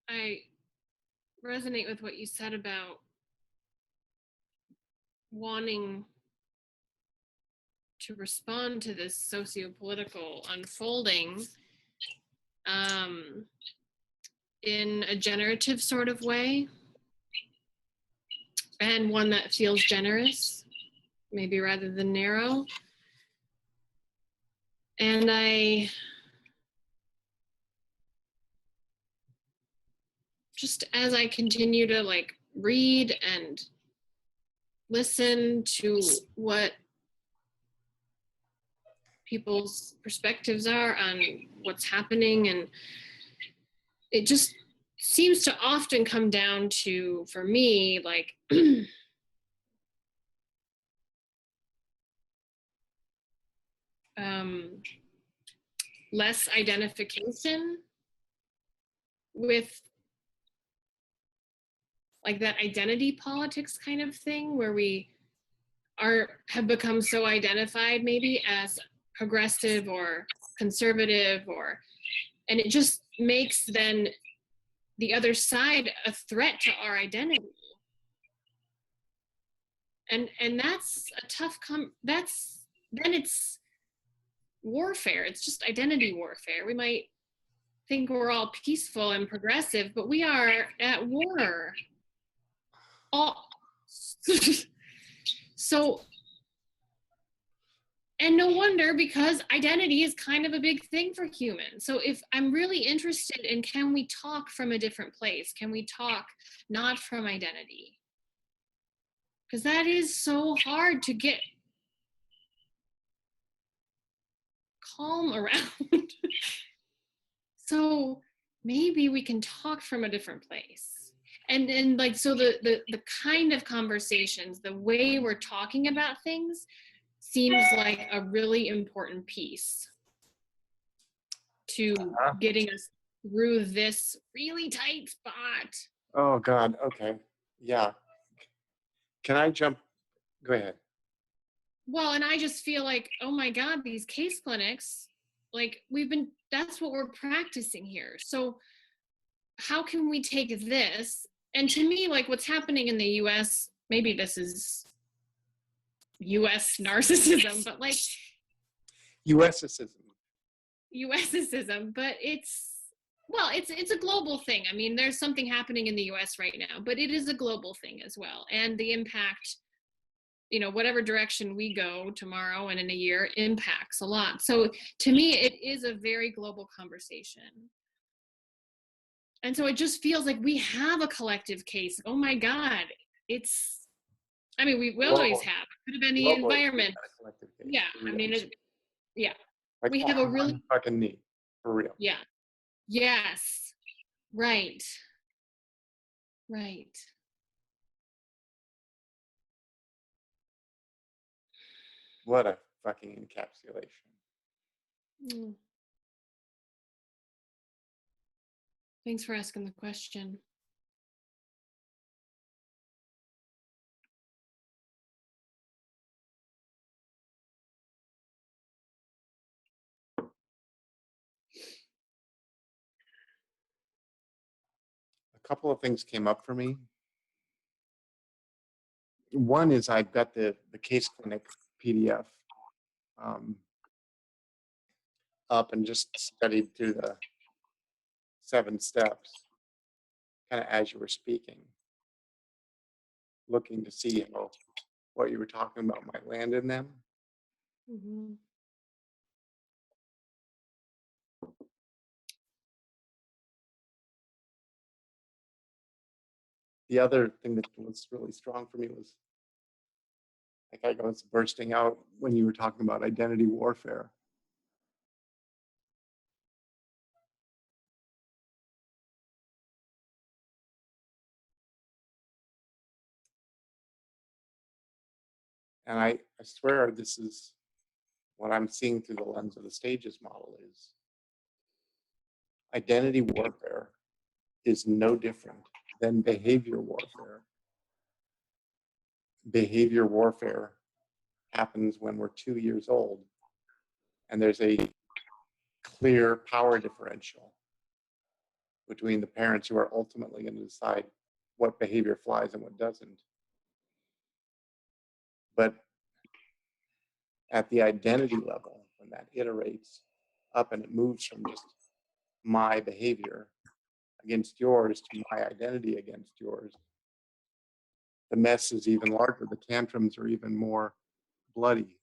I resonate with what you said about wanting to respond to this socio-political unfolding in a generative sort of way, and one that feels generous, maybe rather than narrow. And I just, as I continue to like read and listen to what people's perspectives are on what's happening, and it just seems to often come down to, for me, like less identification with like that identity politics kind of thing, where we have become so identified maybe as progressive or conservative, or, and it just makes then the other side a threat to our identity. And that's a tough then it's warfare. It's just identity warfare. We might think we're all peaceful and progressive, but we are at war. So, and no wonder, because identity is kind of a big thing for humans. So if I'm really interested in, can we talk from a different place? Can we talk not from identity? Because that is so hard to get calm around. So maybe we can talk from a different place. And like, so the kind of conversations, the way we're talking about things seems like a really important piece to getting us through this really tight spot. Oh God, okay. Yeah. Can I jump? Go ahead. Well, and I just feel like, oh my God, these case clinics, like that's what we're practicing here. So how can we take this? And to me, like what's happening in the US, maybe this is US narcissism, but like USicism, but it's a global thing. I mean, there's something happening in the US right now, but it is a global thing as well. And the impact, whatever direction we go tomorrow and in a year, impacts a lot. So to me, it is a very global conversation. And so it just feels like we have a collective case. Oh my God, we will always have. It could have been the environment. Yeah, I mean, yeah. Like, we have a really fucking neat, for real. Yeah. Yes. Right. What a fucking encapsulation. Mm. Thanks for asking the question. A couple of things came up for me. One is I got the case clinic PDF up and just studied through the 7 steps, kind of as you were speaking, looking to see how what you were talking about might land in them. Mm-hmm. The other thing that was really strong for me was, like, I was bursting out when you were talking about identity warfare. And I swear this is what I'm seeing through the lens of the stages model is identity warfare is no different than behavior warfare. Behavior warfare happens when we're 2 years old and there's a clear power differential. between the parents who are ultimately going to decide what behavior flies and what doesn't. But at the identity level, when that iterates up and it moves from just my behavior against yours to my identity against yours, the mess is even larger. The tantrums are even more bloody.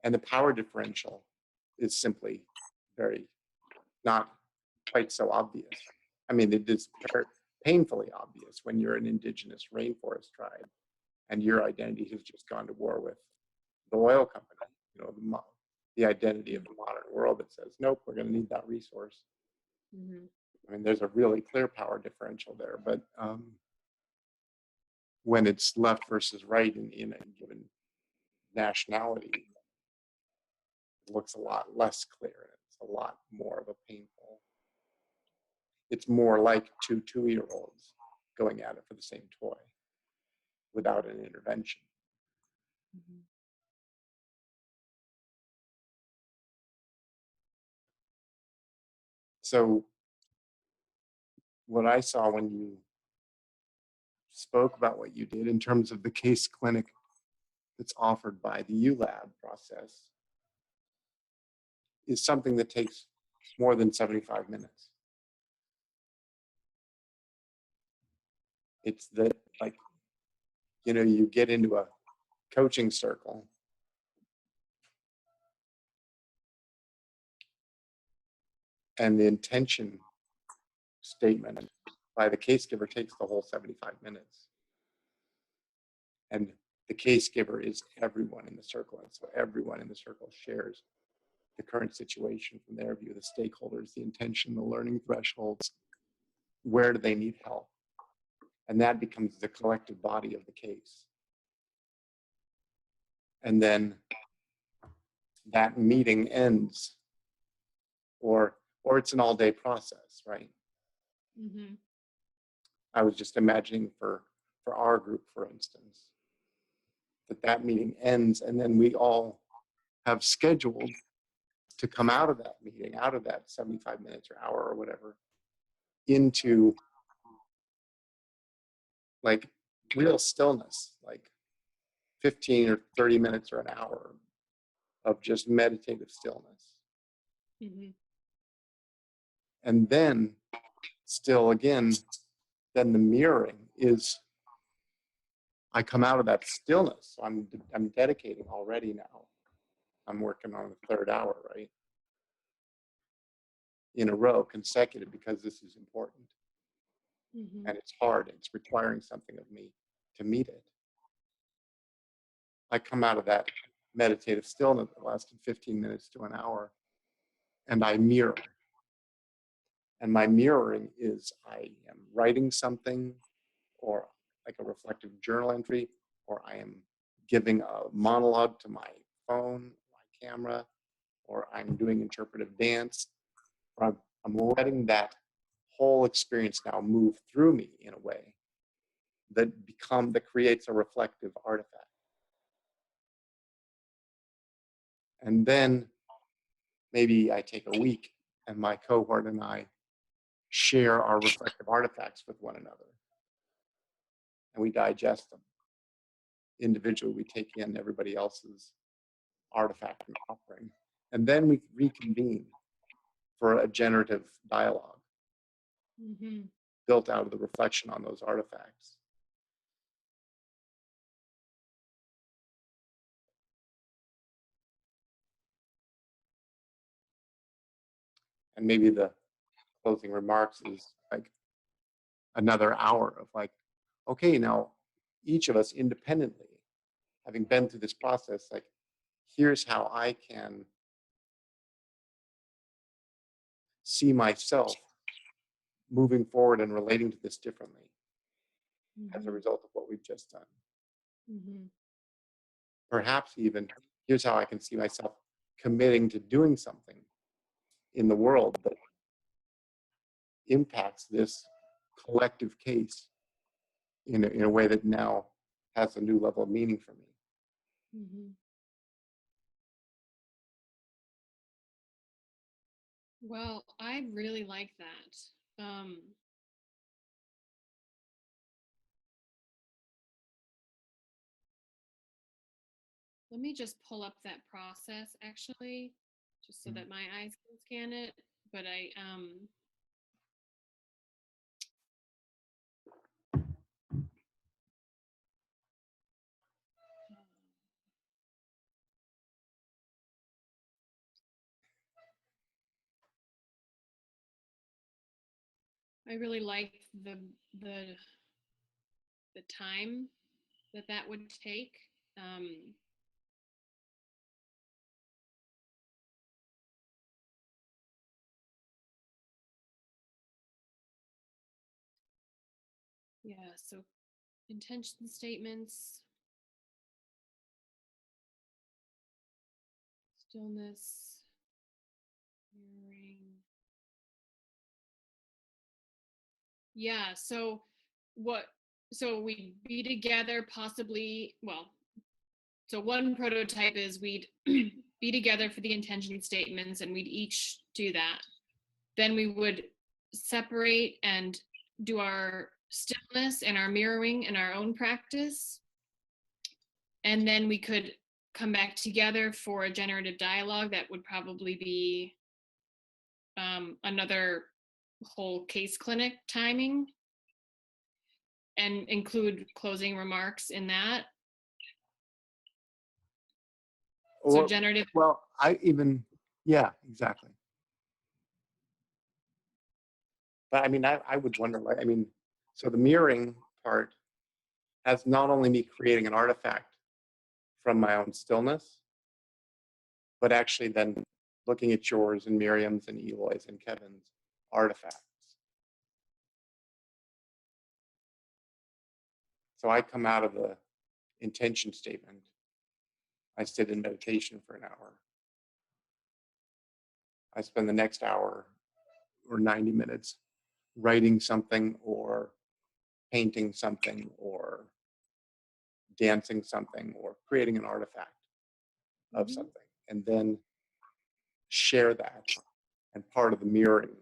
And the power differential is simply very not quite so obvious. I mean, it is painfully obvious when you're an indigenous rainforest tribe and your identity has just gone to war with the oil company, you know, the identity of the modern world that says, nope, we're going to need that resource. Mm-hmm. I mean, there's a really clear power differential there, but when it's left versus right in a given nationality, it looks a lot less clear. It's a lot more of a painful. It's more like two 2-year-olds going at it for the same toy without an intervention. Mm-hmm. So what I saw when you spoke about what you did in terms of the case clinic that's offered by the ULab process is something that takes more than 75 minutes. It's that, like, you know, you get into a coaching circle and the intention statement by the case giver takes the whole 75 minutes. And the case giver is everyone in the circle. And so everyone in the circle shares the current situation from their view, the stakeholders, the intention, the learning thresholds, where do they need help? And that becomes the collective body of the case. And then that meeting ends, or it's an all-day process, right? Mm-hmm. I was just imagining for our group, for instance, that meeting ends and then we all have scheduled to come out of that meeting, out of that 75 minutes or hour or whatever, into like real stillness, like 15 or 30 minutes or an hour of just meditative stillness. Mm-hmm. And then still again, then the mirroring is I come out of that stillness. So I'm dedicating already now. I'm working on the 3rd hour, right? In a row, consecutive, because this is important. Mm-hmm. And it's hard. It's requiring something of me to meet it. I come out of that meditative stillness that lasted 15 minutes to an hour, and I mirror. And my mirroring is I am writing something, or like a reflective journal entry, or I am giving a monologue to my phone, my camera, or I'm doing interpretive dance, or I'm letting that whole experience now move through me in a way that creates a reflective artifact. And then maybe I take a week and my cohort and I share our reflective artifacts with one another. And we digest them. Individually, we take in everybody else's artifact and offering. And then we reconvene for a generative dialogue Mm-hmm. built out of the reflection on those artifacts. And maybe the closing remarks is like another hour of like, okay, now each of us independently, having been through this process, like, here's how I can see myself moving forward and relating to this differently as a result of what we've just done. Mm-hmm. Perhaps even, here's how I can see myself committing to doing something in the world that impacts this collective case in a way that now has a new level of meaning for me. Mm-hmm. Well, I really like that. Let me just pull up that process actually, just so that my eyes can scan it. But I really like the the time that would take. Um, yeah, so intention statements, stillness, mirroring. Yeah, so what so we'd be together possibly, well, so one prototype is we'd be together for the intention statements and we'd each do that. Then we would separate and do our stillness and our mirroring in our own practice. And then we could come back together for a generative dialogue that would probably be another whole case clinic timing and include closing remarks in that. So generative. Well, yeah, exactly. But I mean, I would wonder, like, I mean, so the mirroring part has not only me creating an artifact from my own stillness, but actually then looking at yours and Miriam's and Eloy's and Kevin's artifacts. So I come out of the intention statement. I sit in meditation for an hour. I spend the next hour or 90 minutes writing something or painting something or dancing something or creating an artifact of something, and then share that. And part of the mirroring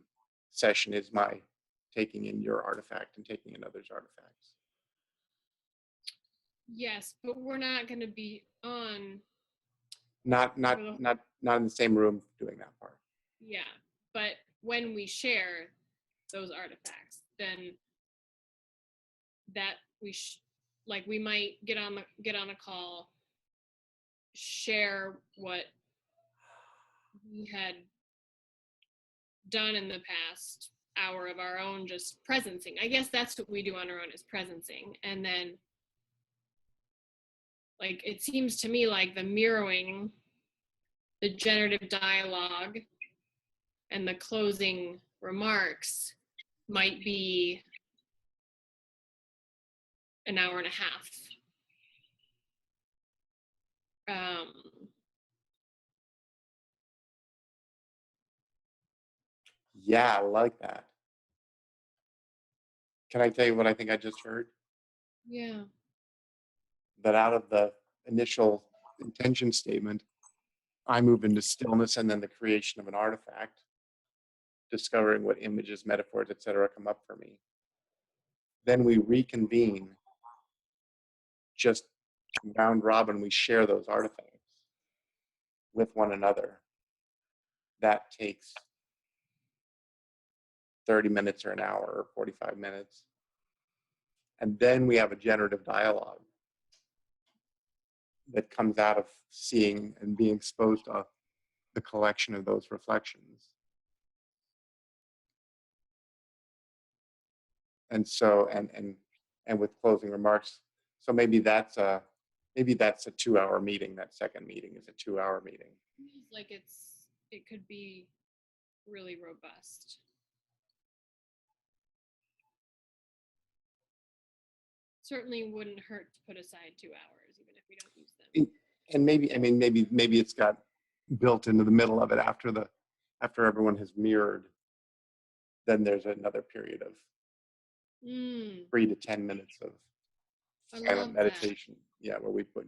session is my taking in your artifact and taking in others' artifacts. Yes, but we're not going to be on. Not in the same room doing that part. Yeah, but when we share those artifacts, then that like we might get on a call, share what we had done in the past hour of our own just presencing. I guess that's what we do on our own, is presencing. And then, like, it seems to me like the mirroring, the generative dialogue, and the closing remarks might be an hour and a half. Yeah, I like that. Can I tell you what I think I just heard? Yeah. That out of the initial intention statement, I move into stillness and then the creation of an artifact, discovering what images, metaphors, etc. come up for me. Then we reconvene, just round robin, we share those artifacts with one another. That takes 30 minutes or an hour or 45 minutes. And then we have a generative dialogue that comes out of seeing and being exposed to the collection of those reflections. And so, and with closing remarks, so maybe that's a 2-hour meeting. That second meeting is a 2-hour meeting. Feels like it could be really robust. Certainly wouldn't hurt to put aside 2 hours, even if we don't use them. And maybe it's got built into the middle of it after everyone has mirrored. Then there's another period of 3 to 10 minutes of silent meditation. Yeah, where we put.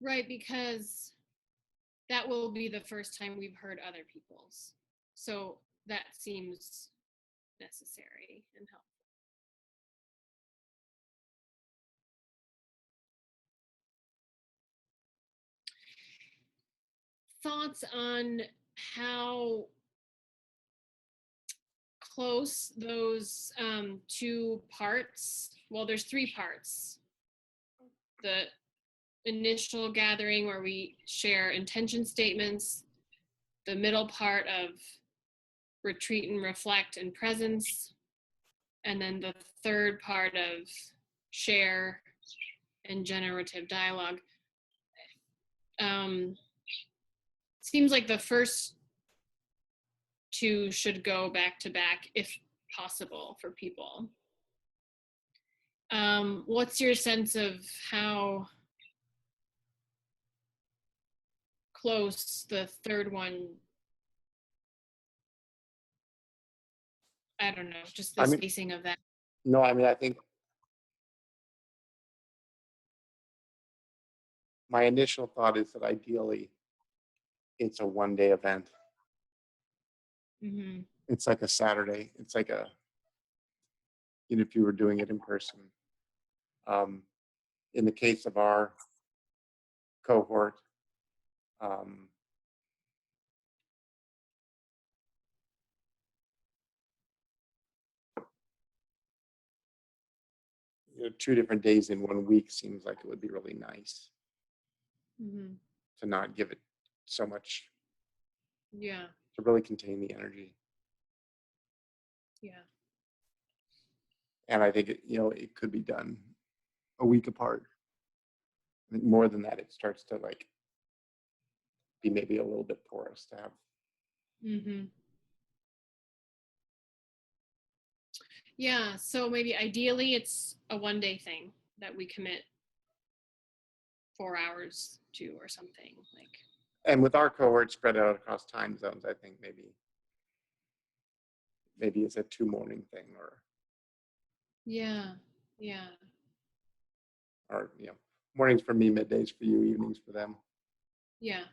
Right, because that will be the first time we've heard other people's. So that seems necessary and helpful. Thoughts on how close those two parts, well, there's three parts. The initial gathering where we share intention statements, the middle part of retreat and reflect and presence, and then the third part of share and generative dialogue. Seems like the first two should go back to back if possible for people. What's your sense of how close the third one, I don't know, just the spacing of that? No, I mean, I think my initial thought is that ideally it's a one-day event. Mm-hmm. It's like a Saturday. It's like if you were doing it in person. In the case of our cohort, two different days in 1 week seems like it would be really nice. Mm-hmm. To not give it so much. Yeah. To really contain the energy. Yeah. And I think it could be done a week apart. I think more than that, it starts to be maybe a little bit porous to have. Mm-hmm. Yeah, so maybe ideally it's a one-day thing that we commit 4 hours to or something like. And with our cohort spread out across time zones, I think maybe it's a 2-morning thing or. Yeah. Or mornings for me, middays for you, evenings for them. Yeah.